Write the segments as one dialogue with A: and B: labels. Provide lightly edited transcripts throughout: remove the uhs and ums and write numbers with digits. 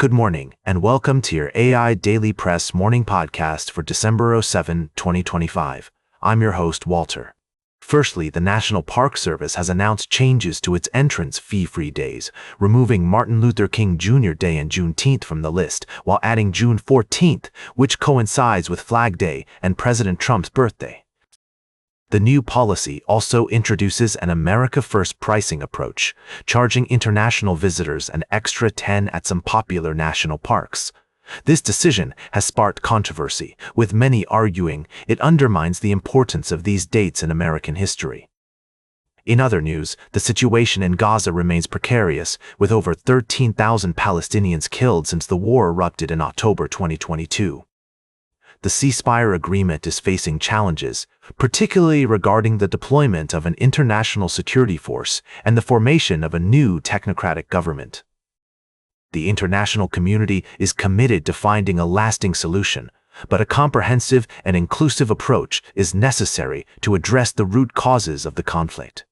A: Good morning, and welcome to your AI Daily Press morning podcast for December 7, 2025. I'm your host, Walter. Firstly, the National Park Service has announced changes to its entrance fee-free days, removing Martin Luther King Jr. Day and Juneteenth from the list, while adding June 14th, which coincides with Flag Day and President Trump's birthday. The new policy also introduces an America First pricing approach, charging international visitors an extra 10 at some popular national parks. This decision has sparked controversy, with many arguing it undermines the importance of these dates in American history. In other news, the situation in Gaza remains precarious, with over 13,000 Palestinians killed since the war erupted in October 2022. The ceasefire agreement is facing challenges, particularly regarding the deployment of an international security force and the formation of a new technocratic government. The international community is committed to finding a lasting solution, but a comprehensive and inclusive approach is necessary to address the root causes of the conflict.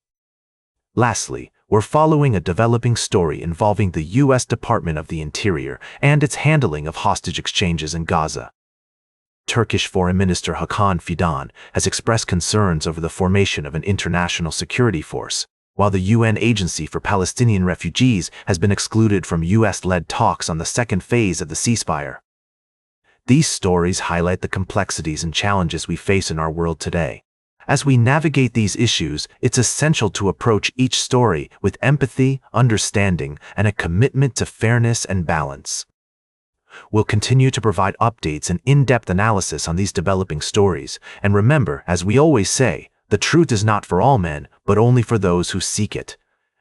A: Lastly, we're following a developing story involving the U.S. Department of the Interior and its handling of hostage exchanges in Gaza. Turkish Foreign Minister Hakan Fidan has expressed concerns over the formation of an international security force, while the UN Agency for Palestinian Refugees has been excluded from US-led talks on the second phase of the ceasefire. These stories highlight the complexities and challenges we face in our world today. As we navigate these issues, it's essential to approach each story with empathy, understanding, and a commitment to fairness and balance. We'll continue to provide updates and in-depth analysis on these developing stories, and remember, as we always say, the truth is not for all men, but only for those who seek it.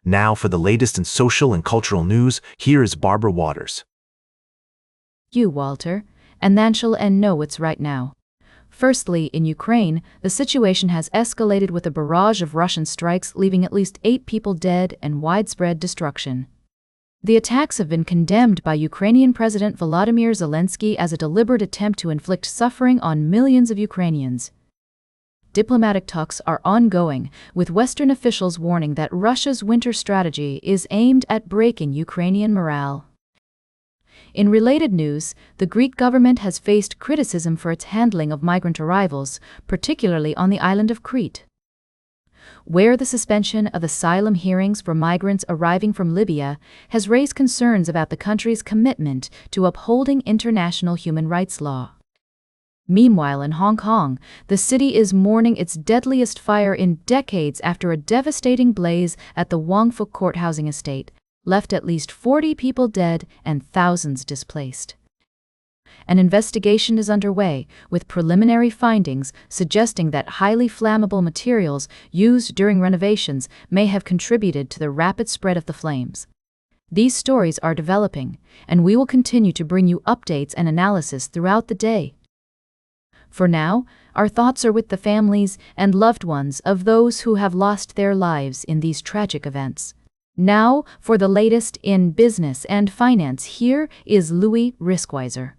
A: Now for the latest in social and cultural news, here is Barbara Waters.
B: You, Walter, and then shall know what's right now. Firstly, in Ukraine, the situation has escalated with a barrage of Russian strikes, leaving at least 8 people dead and widespread destruction. The attacks have been condemned by Ukrainian President Volodymyr Zelensky as a deliberate attempt to inflict suffering on millions of Ukrainians. Diplomatic talks are ongoing, with Western officials warning that Russia's winter strategy is aimed at breaking Ukrainian morale. In related news, the Greek government has faced criticism for its handling of migrant arrivals, particularly on the island of Crete, where the suspension of asylum hearings for migrants arriving from Libya has raised concerns about the country's commitment to upholding international human rights law. Meanwhile, in Hong Kong, the city is mourning its deadliest fire in decades after a devastating blaze at the Wong Fuk Court housing estate left at least 40 people dead and thousands displaced. An investigation is underway, with preliminary findings suggesting that highly flammable materials used during renovations may have contributed to the rapid spread of the flames. These stories are developing, and we will continue to bring you updates and analysis throughout the day. For now, our thoughts are with the families and loved ones of those who have lost their lives in these tragic events. Now, for the latest in business and finance, here is Louis Riskweiser.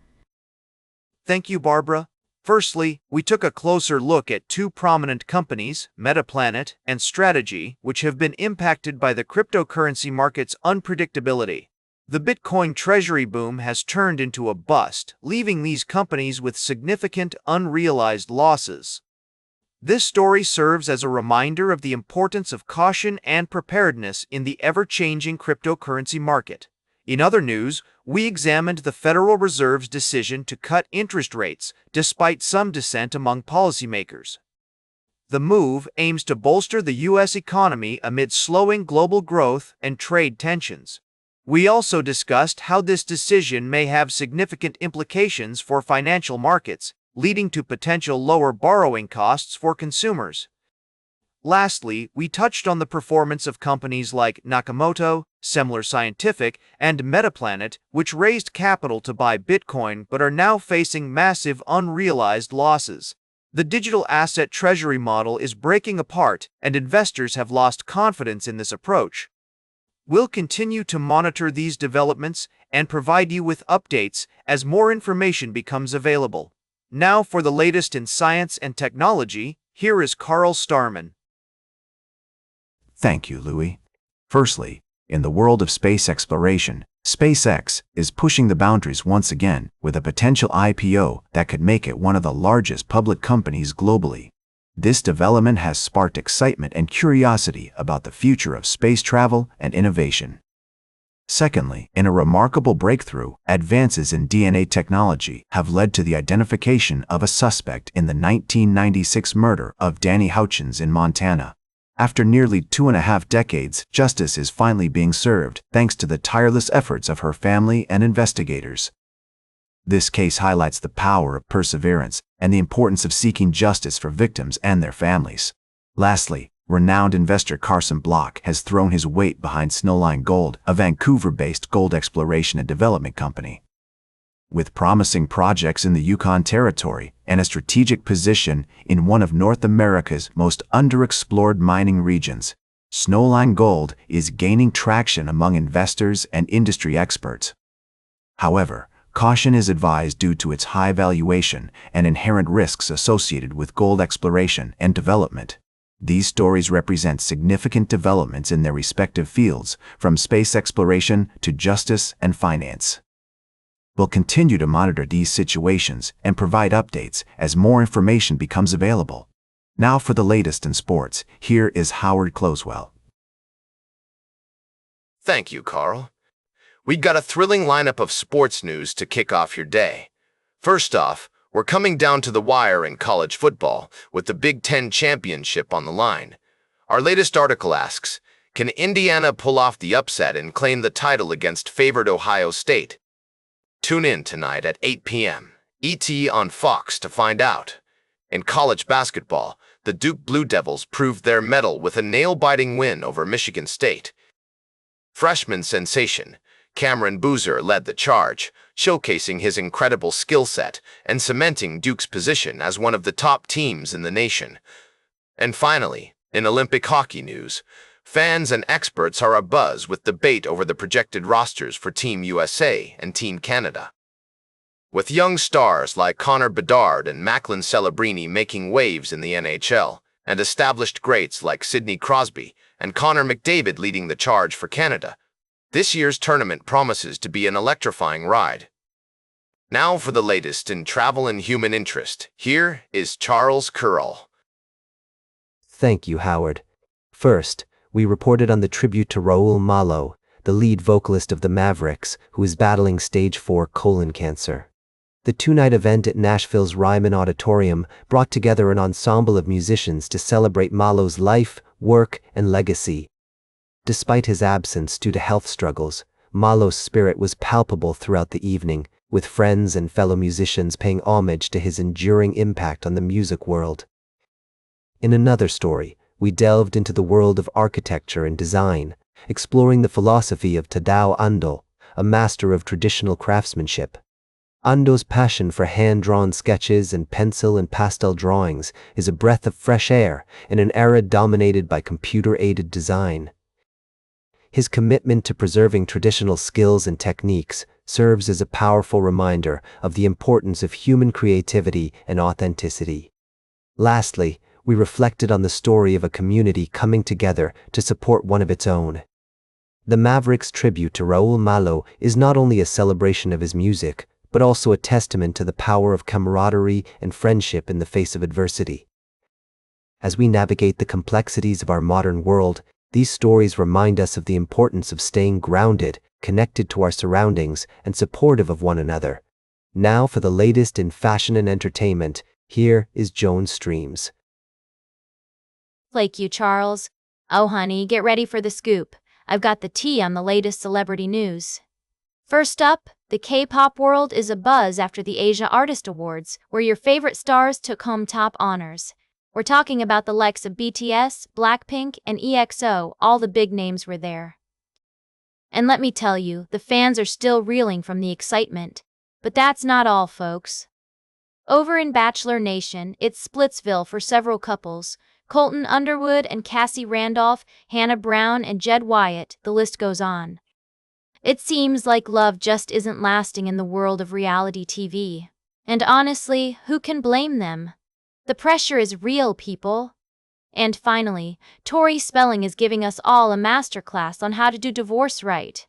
C: Thank you, Barbara. Firstly, we took a closer look at 2 prominent companies, Metaplanet and Strategy, which have been impacted by the cryptocurrency market's unpredictability. The Bitcoin treasury boom has turned into a bust, leaving these companies with significant unrealized losses. This story serves as a reminder of the importance of caution and preparedness in the ever-changing cryptocurrency market. In other news, we examined the Federal Reserve's decision to cut interest rates, despite some dissent among policymakers. The move aims to bolster the U.S. economy amid slowing global growth and trade tensions. We also discussed how this decision may have significant implications for financial markets, leading to potential lower borrowing costs for consumers. Lastly, we touched on the performance of companies like Nakamoto, Semler Scientific, and Metaplanet, which raised capital to buy Bitcoin but are now facing massive unrealized losses. The digital asset treasury model is breaking apart, and investors have lost confidence in this approach. We'll continue to monitor these developments and provide you with updates as more information becomes available. Now for the latest in science and technology, here is Carl Starman.
A: Thank you, Louis. Firstly, in the world of space exploration, SpaceX is pushing the boundaries once again with a potential IPO that could make it one of the largest public companies globally. This development has sparked excitement and curiosity about the future of space travel and innovation. Secondly, in a remarkable breakthrough, advances in DNA technology have led to the identification of a suspect in the 1996 murder of Danny Houchins in Montana. After nearly 2.5 decades, justice is finally being served thanks to the tireless efforts of her family and investigators. This case highlights the power of perseverance and the importance of seeking justice for victims and their families. Lastly, renowned investor Carson Block has thrown his weight behind Snowline Gold, a Vancouver-based gold exploration and development company. With promising projects in the Yukon Territory and a strategic position in one of North America's most underexplored mining regions, Snowline Gold is gaining traction among investors and industry experts. However, caution is advised due to its high valuation and inherent risks associated with gold exploration and development. These stories represent significant developments in their respective fields, from space exploration to justice and finance. We'll continue to monitor these situations and provide updates as more information becomes available. Now for the latest in sports, here is Howard Closewell.
D: Thank you, Carl. We've got a thrilling lineup of sports news to kick off your day. First off, we're coming down to the wire in college football with the Big Ten championship on the line. Our latest article asks, can Indiana pull off the upset and claim the title against favored Ohio State? Tune in tonight at 8 p.m. ET on Fox to find out. In college basketball, the Duke Blue Devils proved their mettle with a nail-biting win over Michigan State. Freshman sensation Cameron Boozer led the charge, showcasing his incredible skill set and cementing Duke's position as one of the top teams in the nation. And finally, in Olympic hockey news, fans and experts are abuzz with debate over the projected rosters for Team USA and Team Canada. With young stars like Connor Bedard and Macklin Celebrini making waves in the NHL, and established greats like Sidney Crosby and Connor McDavid leading the charge for Canada, this year's tournament promises to be an electrifying ride. Now for the latest in travel and human interest, here is Charles Curl.
E: Thank you, Howard. First, we reported on the tribute to Raul Malo, the lead vocalist of the Mavericks, who is battling stage 4 colon cancer. The two-night event at Nashville's Ryman Auditorium brought together an ensemble of musicians to celebrate Malo's life, work, and legacy. Despite his absence due to health struggles, Malo's spirit was palpable throughout the evening, with friends and fellow musicians paying homage to his enduring impact on the music world. In another story, we delved into the world of architecture and design, exploring the philosophy of Tadao Ando, a master of traditional craftsmanship. Ando's passion for hand-drawn sketches and pencil and pastel drawings is a breath of fresh air in an era dominated by computer-aided design. His commitment to preserving traditional skills and techniques serves as a powerful reminder of the importance of human creativity and authenticity. Lastly, we reflected on the story of a community coming together to support one of its own. The Mavericks' tribute to Raul Malo is not only a celebration of his music, but also a testament to the power of camaraderie and friendship in the face of adversity. As we navigate the complexities of our modern world, these stories remind us of the importance of staying grounded, connected to our surroundings, and supportive of one another. Now for the latest in fashion and entertainment, here is Joan Streams.
F: Thank you, Charles. Oh, honey, get ready for the scoop. I've got the tea on the latest celebrity news. First up, the K-pop world is abuzz after the Asia Artist Awards, where your favorite stars took home top honors. We're talking about the likes of BTS, Blackpink, and EXO, all the big names were there. And let me tell you, the fans are still reeling from the excitement. But that's not all, folks. Over in Bachelor Nation, it's Splitsville for several couples. Colton Underwood and Cassie Randolph, Hannah Brown and Jed Wyatt, the list goes on. It seems like love just isn't lasting in the world of reality TV. And honestly, who can blame them? The pressure is real, people. And finally, Tori Spelling is giving us all a masterclass on how to do divorce right.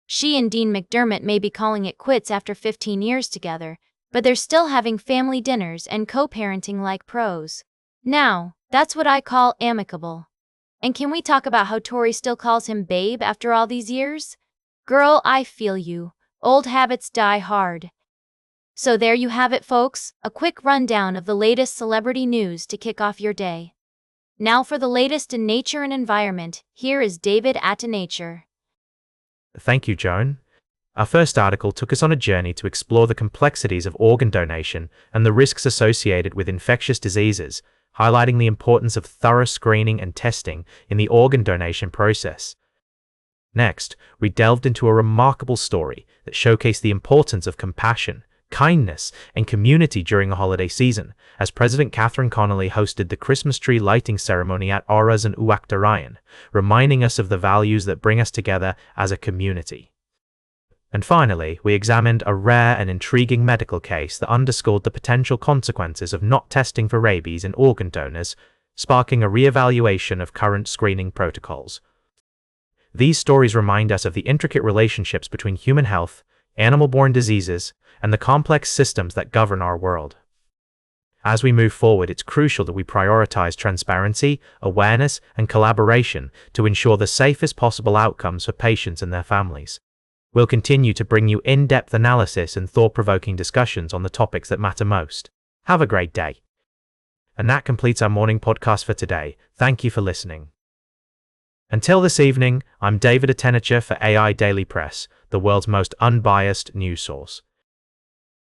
F: She and Dean McDermott may be calling it quits after 15 years together, but they're still having family dinners and co-parenting like pros. Now, that's what I call amicable. And can we talk about how Tori still calls him babe after all these years? Girl, I feel you. Old habits die hard. So there you have it, folks, a quick rundown of the latest celebrity news to kick off your day. Now for the latest in nature and environment, here is David at Nature.
G: Thank you, Joan. Our first article took us on a journey to explore the complexities of organ donation and the risks associated with infectious diseases, highlighting the importance of thorough screening and testing in the organ donation process. Next, we delved into a remarkable story that showcased the importance of compassion, kindness, and community during the holiday season, as President Catherine Connolly hosted the Christmas tree lighting ceremony at Auras and Uwakdarayan, reminding us of the values that bring us together as a community. And finally, we examined a rare and intriguing medical case that underscored the potential consequences of not testing for rabies in organ donors, sparking a re-evaluation of current screening protocols. These stories remind us of the intricate relationships between human health, animal-borne diseases, and the complex systems that govern our world. As we move forward, it's crucial that we prioritize transparency, awareness, and collaboration to ensure the safest possible outcomes for patients and their families. We'll continue to bring you in-depth analysis and thought-provoking discussions on the topics that matter most. Have a great day. And that completes our morning podcast for today. Thank you for listening. Until this evening, I'm David Attenacher for AI Daily Press, the world's most unbiased news source.